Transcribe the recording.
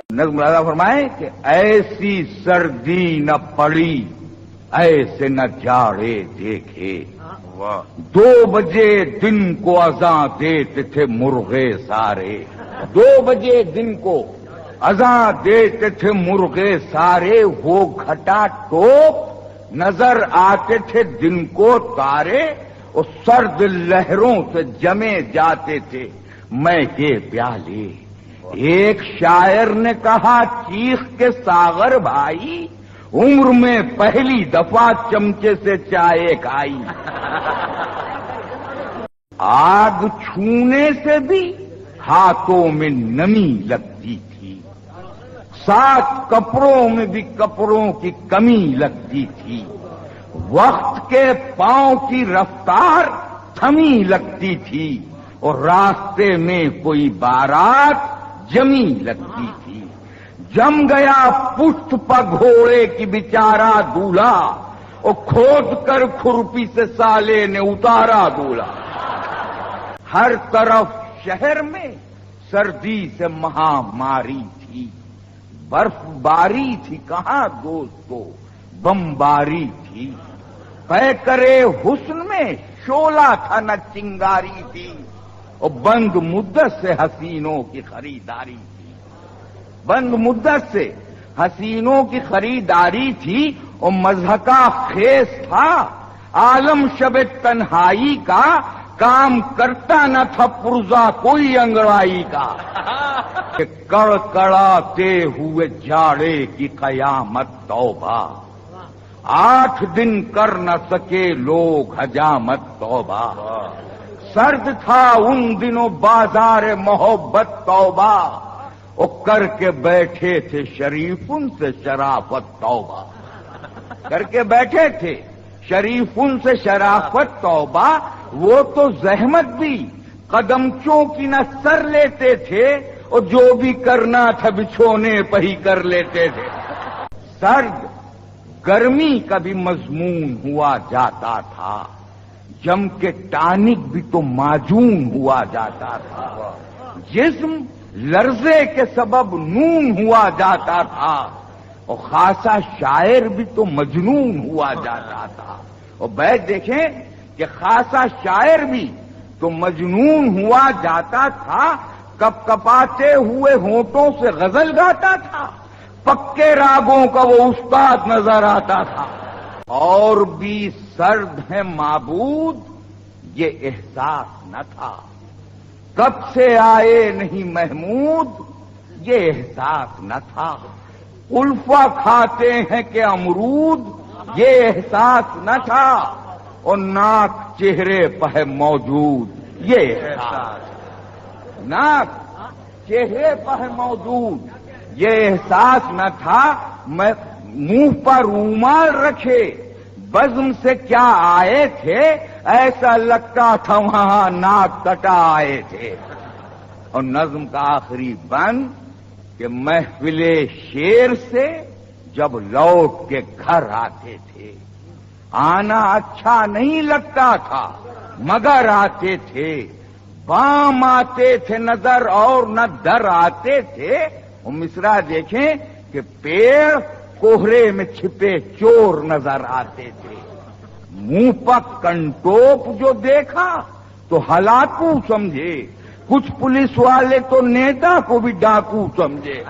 نظم راضا فرمائے کہ ایسی سردی نہ پڑی ایسے نہ جاڑے دیکھے، 2 بجے دن کو اذاں دیتے تھے مرغے سارے، 2 بجے دن کو اذاں دیتے تھے مرغے سارے، وہ گھٹا ٹوپ نظر آتے تھے دن کو تارے، اور سرد لہروں سے جمے جاتے تھے میں کے پیالے۔ ایک شاعر نے کہا چیخ کے ساغر بھائی، عمر میں پہلی دفعہ چمچے سے چائے کھائی۔ آگ چھونے سے بھی ہاتھوں میں نمی لگتی تھی، ساتھ کپڑوں میں بھی کپڑوں کی کمی لگتی تھی، وقت کے پاؤں کی رفتار تھمی لگتی تھی، اور راستے میں کوئی بارات جمی لگتی تھی۔ جم گیا پشت پر گھوڑے کی بیچارہ دولہا، اور کھود کر کھرپی سے سالے نے اتارا دولہا۔ ہر طرف شہر میں سردی سے مہاماری تھی، برف باری تھی کہاں دوستو بمباری تھی، پیکرے حسن میں شعلہ تھا نہ چنگاری تھی، اور بند مدت سے حسینوں کی خریداری تھی، بند مدت سے حسینوں کی خریداری تھی، اور مضحکہ خیز تھا عالم شب تنہائی کا، کام کرتا نہ تھا پرزا کوئی انگڑائی کا، کہ کڑکڑاتے ہوئے جاڑے کی قیامت توبہ، 8 دن کر نہ سکے لوگ حجامت توبہ، سرد تھا ان دنوں بازار محبت توبہ، اور کر کے بیٹھے تھے شریف ان سے شرافت توبہ، کر کے بیٹھے تھے شریف ان سے شرافت توبہ، وہ تو زحمت بھی قدمچوں کی نہ سر لیتے تھے، اور جو بھی کرنا تھا بچھونے پہ ہی کر لیتے تھے۔ سرد گرمی کا بھی مضمون ہوا جاتا تھا، جم کے ٹانک بھی تو معجون ہوا جاتا تھا، جسم لرزے کے سبب نون ہوا جاتا تھا، اور خاصا شاعر بھی تو مجنون ہوا جاتا تھا۔ اور بیت دیکھیں کہ خاصا شاعر بھی تو مجنون ہوا جاتا تھا، کپ کپاتے ہوئے ہونٹوں سے غزل گاتا تھا، پکے راگوں کا وہ استاد نظر آتا تھا۔ اور بھی سرد ہے معبود یہ احساس نہ تھا، کب سے آئے نہیں محمود یہ احساس نہ تھا، الفا کھاتے ہیں کہ امرود یہ احساس نہ تھا، اور ناک چہرے پہ ہے موجود یہ احساس، ناک چہرے پہ ہے موجود یہ احساس نہ تھا، میں منہ پر رومال رکھے بزم سے کیا آئے تھے، ایسا لگتا تھا وہاں ناک کٹا آئے تھے۔ اور نظم کا آخری بند کہ محفل شیر سے جب لوٹ کے گھر آتے تھے، آنا اچھا نہیں لگتا تھا مگر آتے تھے، بام آتے تھے نظر اور نہ در آتے تھے۔ اور مصرع دیکھیں کہ پیڑ کوہرے میں چھپے چور نظر آتے تھے، منہ پر کنٹوپ جو دیکھا تو ہلاکو سمجھے، کچھ پولیس والے تو نیتا کو بھی ڈاکو سمجھے۔